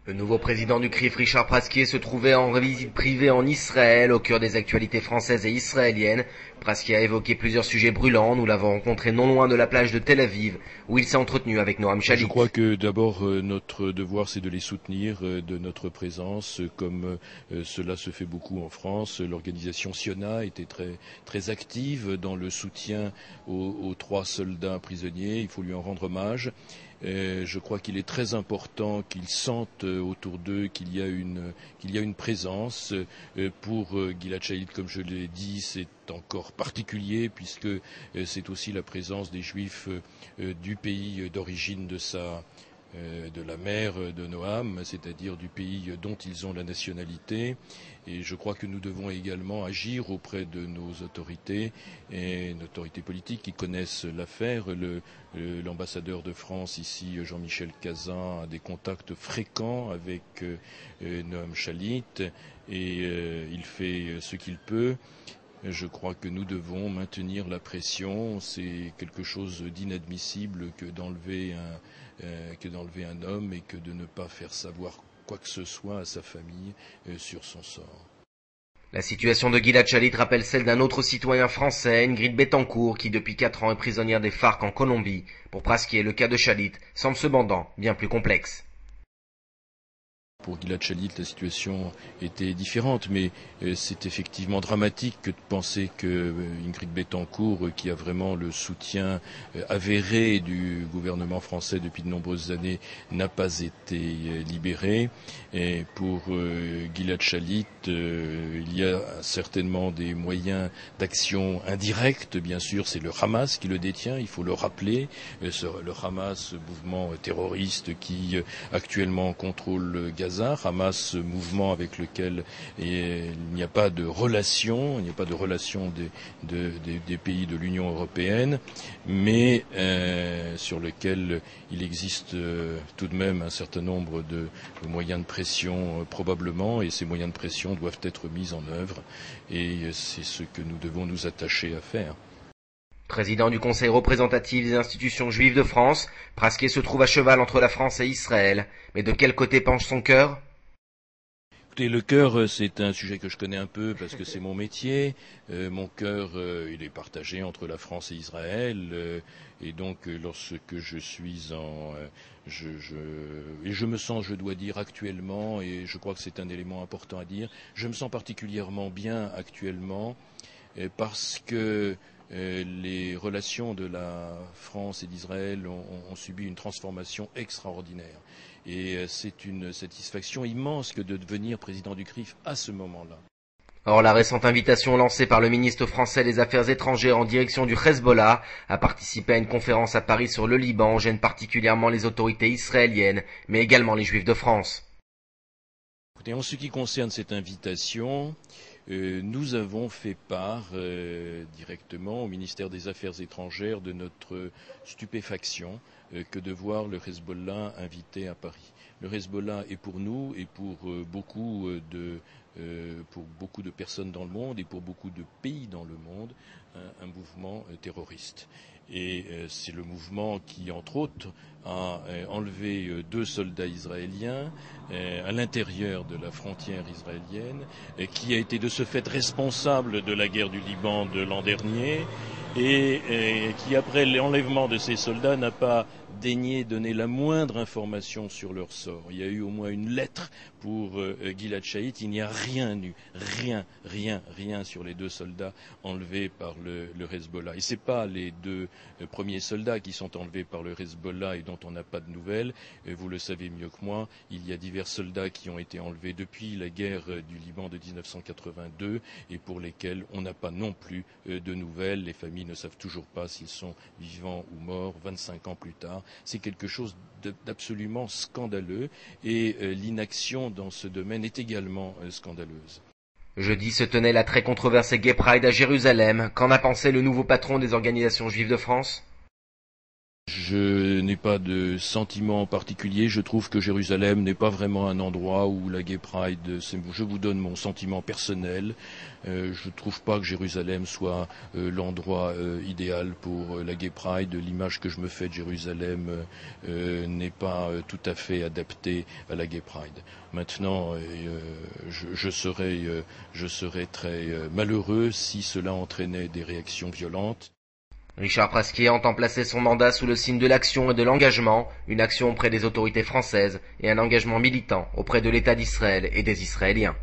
Le nouveau président du CRIF, Richard Prasquier, se trouvait en visite privée en Israël, au cœur des actualités françaises et israéliennes. Prasquier a évoqué plusieurs sujets brûlants. Nous l'avons rencontré non loin de la plage de Tel Aviv, où il s'est entretenu avec Noam Shalit. Je crois que d'abord notre devoir c'est de les soutenir de notre présence, comme cela se fait beaucoup en France. L'organisation Siona était très active dans le soutien aux 3 soldats prisonniers. Il faut lui en rendre hommage. Je crois qu'il est très important qu'ils sentent autour d'eux qu'il y a une présence. Pour Gilad Shalit, comme je l'ai dit, c'est encore particulier puisque c'est aussi la présence des Juifs du pays d'origine de la mère de Noam, c'est-à-dire du pays dont ils ont la nationalité. Et je crois que nous devons également agir auprès de nos autorités et nos autorités politiques qui connaissent l'affaire. L'ambassadeur de France ici, Jean-Michel Cazin, a des contacts fréquents avec Noam Shalit et il fait ce qu'il peut. Je crois que nous devons maintenir la pression. C'est quelque chose d'inadmissible que d'enlever un homme et que de ne pas faire savoir quoi que ce soit à sa famille sur son sort. La situation de Gilad Shalit rappelle celle d'un autre citoyen français, Ingrid Betancourt, qui depuis 4 ans est prisonnière des FARC en Colombie. Pour Prasquier, le cas de Shalit semble cependant bien plus complexe. Pour Gilad Shalit, la situation était différente, mais c'est effectivement dramatique que de penser que Ingrid Betancourt, qui a vraiment le soutien avéré du gouvernement français depuis de nombreuses années, n'a pas été libérée. Et pour Gilad Shalit, il y a certainement des moyens d'action indirects. Bien sûr, c'est le Hamas qui le détient, il faut le rappeler. Le Hamas, mouvement terroriste qui actuellement contrôle Gaza. Hamas, mouvement avec lequel il n'y a pas de relation, des pays de l'Union européenne, mais sur lequel il existe tout de même un certain nombre de moyens de pression probablement, et ces moyens de pression doivent être mis en œuvre, et c'est ce que nous devons nous attacher à faire. Président du Conseil représentatif des institutions juives de France, Prasquier se trouve à cheval entre la France et Israël. Mais de quel côté penche son cœur ? Écoutez, le cœur, c'est un sujet que je connais un peu parce que c'est mon métier. Mon cœur, il est partagé entre la France et Israël. Et donc, lorsque je suis je me sens, je dois dire, actuellement, et je crois que c'est un élément important à dire, je me sens particulièrement bien actuellement parce que les relations de la France et d'Israël ont subi une transformation extraordinaire. Et c'est une satisfaction immense que de devenir président du CRIF à ce moment-là. Or, la récente invitation lancée par le ministre français des Affaires étrangères en direction du Hezbollah à participer à une conférence à Paris sur le Liban gêne particulièrement les autorités israéliennes, mais également les Juifs de France. Écoutez, en ce qui concerne cette invitation, nous avons fait part directement au ministère des Affaires étrangères de notre stupéfaction que de voir le Hezbollah invité à Paris. Le Hezbollah est pour nous et pour beaucoup de personnes dans le monde et pour beaucoup de pays dans le monde un mouvement terroriste. Et c'est le mouvement qui, entre autres, a enlevé 2 soldats israéliens à l'intérieur de la frontière israélienne, qui a été de ce fait responsable de la guerre du Liban de l'an dernier, et qui, après l'enlèvement de ces soldats, n'a pas daigné donner la moindre information sur leur sort. Il y a eu au moins une lettre pour Gilad Shalit. Il n'y a rien eu, rien sur les 2 soldats enlevés par le Hezbollah. Et c'est pas les 2 premiers soldats qui sont enlevés par le Hezbollah et dont on n'a pas de nouvelles. Vous le savez mieux que moi, il y a divers soldats qui ont été enlevés depuis la guerre du Liban de 1982 et pour lesquels on n'a pas non plus de nouvelles. Les familles ne savent toujours pas s'ils sont vivants ou morts 25 ans plus tard. C'est quelque chose d'absolument scandaleux et l'inaction dans ce domaine est également scandaleuse. Jeudi se tenait la très controversée Gay Pride à Jérusalem. Qu'en a pensé le nouveau patron des organisations juives de France ? Je n'ai pas de sentiment particulier. Je trouve que Jérusalem n'est pas vraiment un endroit où la Gay Pride. Je vous donne mon sentiment personnel. Je trouve pas que Jérusalem soit l'endroit idéal pour la Gay Pride. L'image que je me fais de Jérusalem n'est pas tout à fait adaptée à la Gay Pride. Maintenant, je serais très malheureux si cela entraînait des réactions violentes. Richard Prasquier entend placer son mandat sous le signe de l'action et de l'engagement, une action auprès des autorités françaises et un engagement militant auprès de l'État d'Israël et des Israéliens.